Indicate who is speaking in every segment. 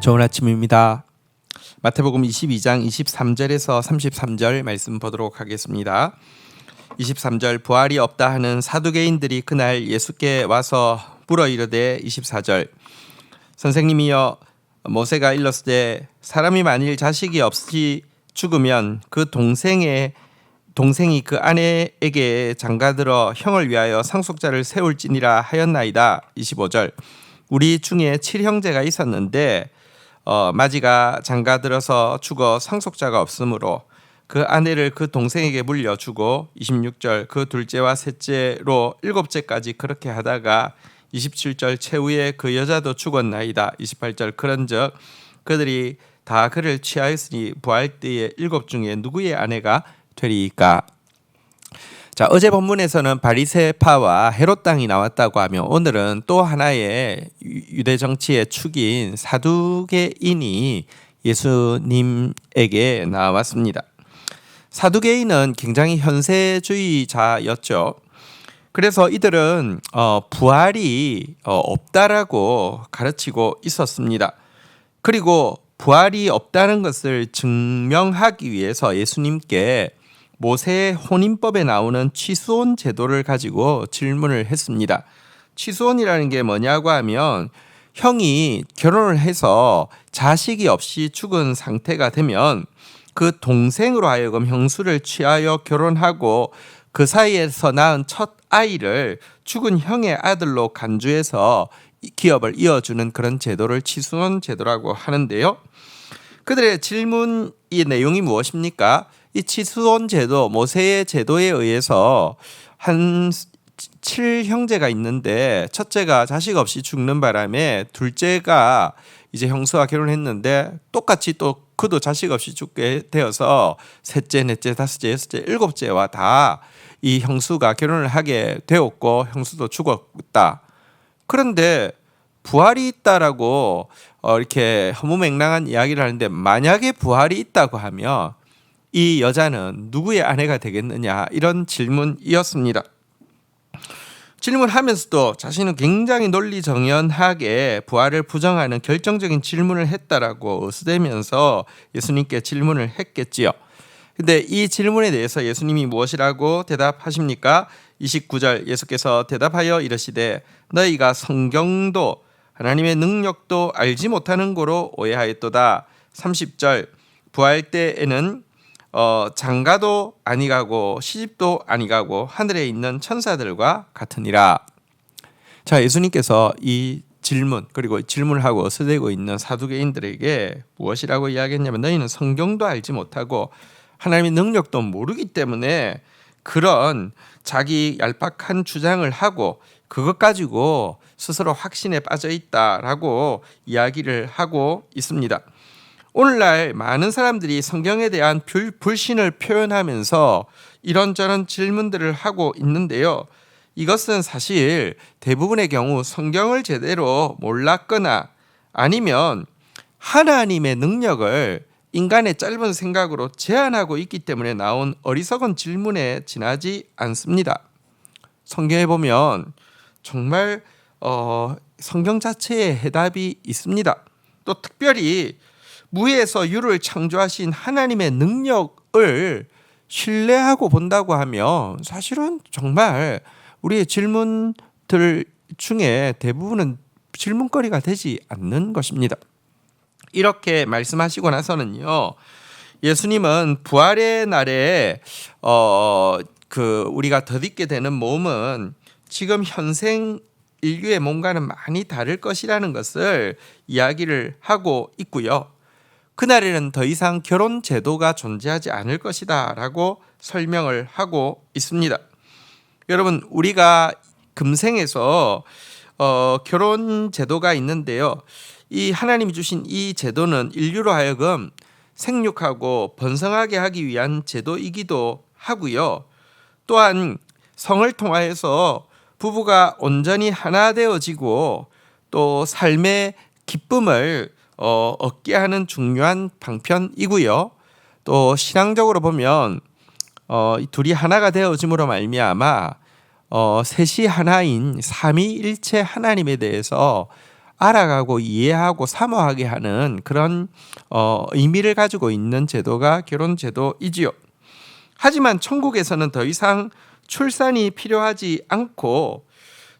Speaker 1: 좋은 아침입니다. 마태복음 22장 23절에서 33절 말씀 보도록 하겠습니다. 23절 부활이 없다 하는 사두개인들이 그날 예수께 와서 물어 이르되 24절 선생님이여 모세가 일렀으되 사람이 만일 자식이 없이 죽으면 그 동생이 그 아내에게 장가들어 형을 위하여 상속자를 세울지니라 하였나이다. 25절 우리 중에 7형제가 있었는데 마지가 장가들어서 죽어 상속자가 없으므로 그 아내를 그 동생에게 물려주고 26절 그 둘째와 셋째로 일곱째까지 그렇게 하다가 27절 최후에 그 여자도 죽었나이다. 28절 그런즉 그들이 다 그를 취하였으니 부활 때에 일곱 중에 누구의 아내가 되리이까. 자, 어제 본문에서는 바리새파와 헤롯 당이 나왔다고 하며 오늘은 또 하나의 유대 정치의 축인 사두개인이 예수님에게 나왔습니다. 사두개인은 굉장히 현세주의자였죠. 그래서 이들은 부활이 없다라고 가르치고 있었습니다. 그리고 부활이 없다는 것을 증명하기 위해서 예수님께 모세의 혼인법에 나오는 취수혼 제도를 가지고 질문을 했습니다. 취수혼이라는 게 뭐냐고 하면 형이 결혼을 해서 자식이 없이 죽은 상태가 되면 그 동생으로 하여금 형수를 취하여 결혼하고 그 사이에서 낳은 첫 아이를 죽은 형의 아들로 간주해서 기업을 이어주는 그런 제도를 취수혼 제도라고 하는데요. 그들의 질문의 내용이 무엇입니까? 이 취수혼 제도, 모세의 제도에 의해서 한 7형제가 있는데 첫째가 자식 없이 죽는 바람에 둘째가 이제 형수와 결혼했는데 똑같이 또 그도 자식 없이 죽게 되어서 셋째, 넷째, 다섯째, 여섯째, 일곱째와 다 이 형수가 결혼을 하게 되었고 형수도 죽었다. 그런데 부활이 있다라고 이렇게 허무맹랑한 이야기를 하는데 만약에 부활이 있다고 하면 이 여자는 누구의 아내가 되겠느냐 이런 질문이었습니다. 질문하면서도 자신은 굉장히 논리정연하게 부활을 부정하는 결정적인 질문을 했다라고 어수대면서 예수님께 질문을 했겠지요. 근데 이 질문에 대해서 예수님이 무엇이라고 대답하십니까? 29절 예수께서 대답하여 이르시되 너희가 성경도 하나님의 능력도 알지 못하는 거로 오해하였도다. 30절 부활 때에는 장가도 아니가고 시집도 아니가고 하늘에 있는 천사들과 같으니라. 자, 예수님께서 이 질문 그리고 질문을 하고 어수되고 있는 사두개인들에게 무엇이라고 이야기했냐면 너희는 성경도 알지 못하고 하나님의 능력도 모르기 때문에 그런 자기 얄팍한 주장을 하고 그것 가지고 스스로 확신에 빠져 있다라고 이야기를 하고 있습니다. 오늘날 많은 사람들이 성경에 대한 불신을 표현하면서 이런저런 질문들을 하고 있는데요. 이것은 사실 대부분의 경우 성경을 제대로 몰랐거나 아니면 하나님의 능력을 인간의 짧은 생각으로 제한하고 있기 때문에 나온 어리석은 질문에 지나지 않습니다. 성경에 보면 정말 성경 자체에 해답이 있습니다. 또 특별히 무에서 유를 창조하신 하나님의 능력을 신뢰하고 본다고 하면 사실은 정말 우리의 질문들 중에 대부분은 질문거리가 되지 않는 것입니다. 이렇게 말씀하시고 나서는요, 예수님은 부활의 날에 우리가 덧입게 되는 몸은 지금 현생 인류의 몸과는 많이 다를 것이라는 것을 이야기를 하고 있고요. 그날에는 더 이상 결혼 제도가 존재하지 않을 것이다 라고 설명을 하고 있습니다. 여러분, 우리가 금생에서 결혼 제도가 있는데요. 이 하나님이 주신 이 제도는 인류로 하여금 생육하고 번성하게 하기 위한 제도이기도 하고요. 또한 성을 통하여서 부부가 온전히 하나 되어지고 또 삶의 기쁨을 얻게 하는 중요한 방편이고요. 또 신앙적으로 보면 둘이 하나가 되어짐으로 말미암아 셋이 하나인 삼위일체 하나님에 대해서 알아가고 이해하고 사모하게 하는 그런 의미를 가지고 있는 제도가 결혼 제도이지요. 하지만 천국에서는 더 이상 출산이 필요하지 않고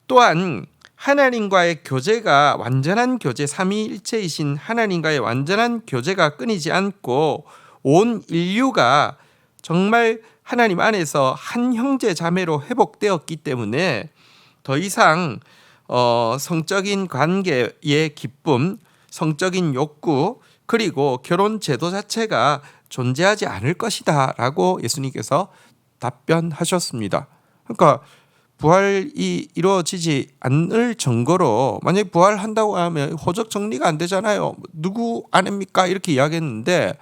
Speaker 1: 또한 하나님과의 교제가 완전한 교제, 삼위일체이신 하나님과의 완전한 교제가 끊이지 않고 온 인류가 정말 하나님 안에서 한 형제 자매로 회복되었기 때문에 더 이상 성적인 관계의 기쁨, 성적인 욕구, 그리고 결혼 제도 자체가 존재하지 않을 것이다 라고 예수님께서 답변하셨습니다. 그러니까 부활이 이루어지지 않을 증거로, 만약에 부활한다고 하면 호적 정리가 안 되잖아요. 누구 아닙니까? 이렇게 이야기했는데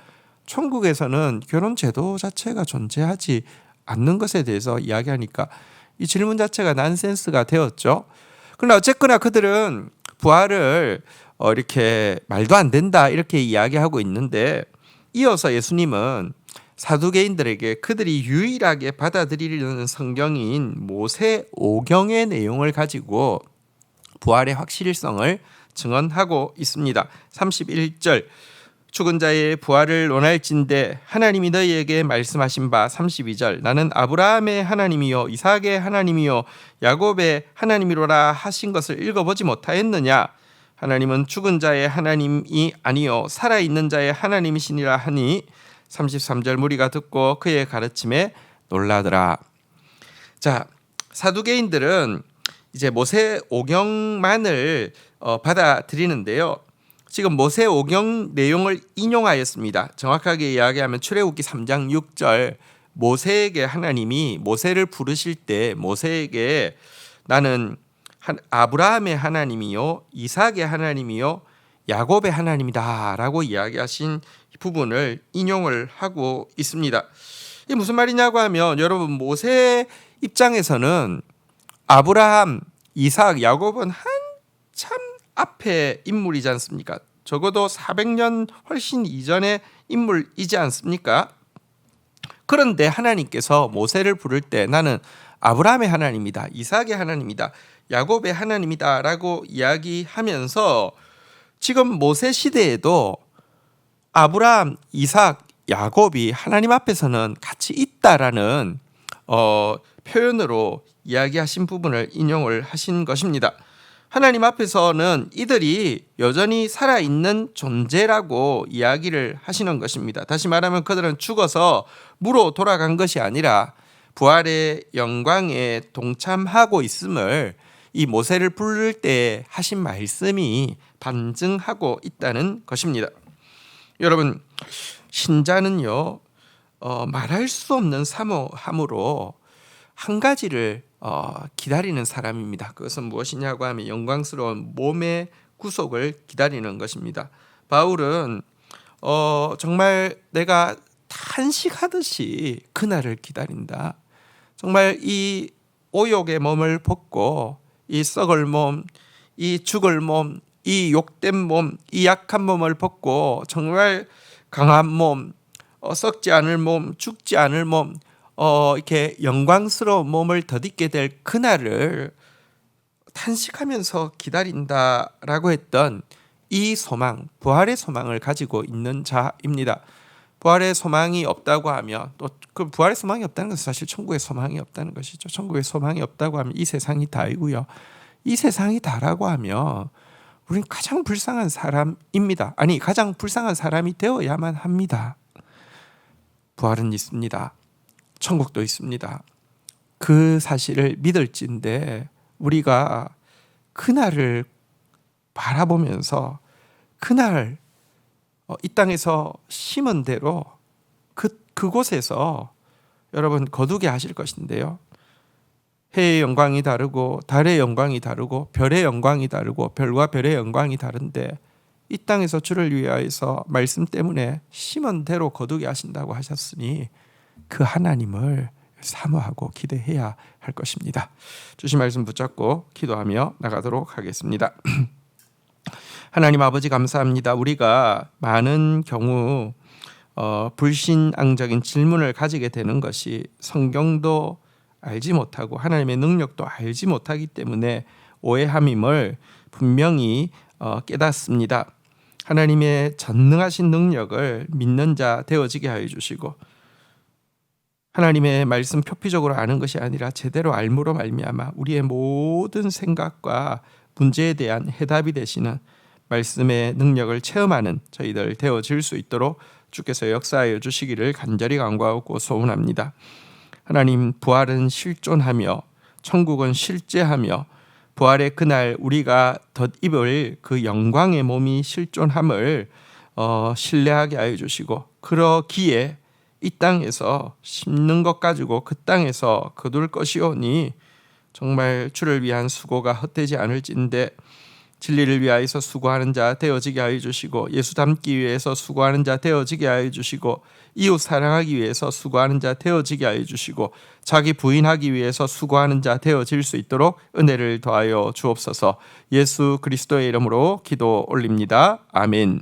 Speaker 1: 천국에서는 결혼 제도 자체가 존재하지 않는 것에 대해서 이야기하니까 이 질문 자체가 난센스가 되었죠. 그러나 어쨌거나 그들은 부활을 이렇게 말도 안 된다 이렇게 이야기하고 있는데, 이어서 예수님은 사두개인들에게 그들이 유일하게 받아들이려는 성경인 모세오경의 내용을 가지고 부활의 확실성을 증언하고 있습니다. 31절 죽은 자의 부활을 논할진대 하나님이 너희에게 말씀하신 바 32절 나는 아브라함의 하나님이요 이삭의 하나님이요 야곱의 하나님이로라 하신 것을 읽어보지 못하였느냐. 하나님은 죽은 자의 하나님이 아니요 살아있는 자의 하나님이시니라 하니 33절 무리가 듣고 그의 가르침에 놀라더라. 자, 사두개인들은 이제 모세오경만을 받아들이는데요. 지금 모세오경 내용을 인용하였습니다. 정확하게 이야기하면 출애굽기 3장 6절 모세에게 하나님이 모세를 부르실 때 모세에게 나는 아브라함의 하나님이요 이삭의 하나님이요 야곱의 하나님이다 라고 이야기하신 부분을 인용을 하고 있습니다. 이게 무슨 말이냐고 하면, 여러분 모세 입장에서는 아브라함, 이삭, 야곱은 한참 앞에 인물이지 않습니까? 적어도 400년 훨씬 이전의 인물이지 않습니까? 그런데 하나님께서 모세를 부를 때 나는 아브라함의 하나님이다, 이삭의 하나님이다, 야곱의 하나님이다 라고 이야기하면서 지금 모세 시대에도 아브라함, 이삭, 야곱이 하나님 앞에서는 같이 있다라는 표현으로 이야기하신 부분을 인용을 하신 것입니다. 하나님 앞에서는 이들이 여전히 살아있는 존재라고 이야기를 하시는 것입니다. 다시 말하면 그들은 죽어서 무로 돌아간 것이 아니라 부활의 영광에 동참하고 있음을 이 모세를 부를 때 하신 말씀이 반증하고 있다는 것입니다. 여러분, 신자는요 말할 수 없는 사모함으로 한 가지를 기다리는 사람입니다. 그것은 무엇이냐고 하면 영광스러운 몸의 구속을 기다리는 것입니다. 바울은 정말 내가 탄식하듯이 그날을 기다린다. 정말 이 오욕의 몸을 벗고 이 썩을 몸, 이 죽을 몸, 이 욕된 몸, 이 약한 몸을 벗고 정말 강한 몸, 썩지 않을 몸, 죽지 않을 몸, 이렇게 영광스러운 몸을 덧입게 될 그날을 탄식하면서 기다린다라고 했던 이 소망, 부활의 소망을 가지고 있는 자입니다. 부활의 소망이 없다고 하면, 또 그 부활의 소망이 없다는 것은 사실 천국의 소망이 없다는 것이죠. 천국의 소망이 없다고 하면 이 세상이 다이고요. 이 세상이 다라고 하면 우린 가장 불쌍한 사람입니다. 아니, 가장 불쌍한 사람이 되어야만 합니다. 부활은 있습니다. 천국도 있습니다. 그 사실을 믿을진데 우리가 그날을 바라보면서 그날 이 땅에서 심은 대로 그곳에서 여러분 거두게 하실 것인데요. 해의 영광이 다르고 달의 영광이 다르고 별의 영광이 다르고 별과 별의 영광이 다른데 이 땅에서 주를 위하여서 말씀 때문에 심은 대로 거두게 하신다고 하셨으니 그 하나님을 사모하고 기대해야 할 것입니다. 주신 말씀 붙잡고 기도하며 나가도록 하겠습니다. 하나님 아버지 감사합니다. 우리가 많은 경우 불신앙적인 질문을 가지게 되는 것이 성경도 알지 못하고 하나님의 능력도 알지 못하기 때문에 오해함임을 분명히 깨닫습니다. 하나님의 전능하신 능력을 믿는 자 되어지게 하여 주시고, 하나님의 말씀 표피적으로 아는 것이 아니라 제대로 알므로 말미암아 우리의 모든 생각과 문제에 대한 해답이 되시는 말씀의 능력을 체험하는 저희들 되어질 수 있도록 주께서 역사하여 주시기를 간절히 간구하고 소원합니다. 하나님, 부활은 실존하며 천국은 실제하며 부활의 그날 우리가 덧입을 그 영광의 몸이 실존함을 신뢰하게 하여 주시고, 그러기에 이 땅에서 심는 것 가지고 그 땅에서 거둘 것이오니 정말 주를 위한 수고가 헛되지 않을진데 진리를 위하여서 수고하는 자 되어지게 하여 주시고, 예수 닮기 위해서 수고하는 자 되어지게 하여 주시고, 이웃 사랑하기 위해서 수고하는 자 되어지게 하여 주시고, 자기 부인하기 위해서 수고하는 자 되어질 수 있도록 은혜를 더하여 주옵소서. 예수 그리스도의 이름으로 기도 올립니다. 아멘.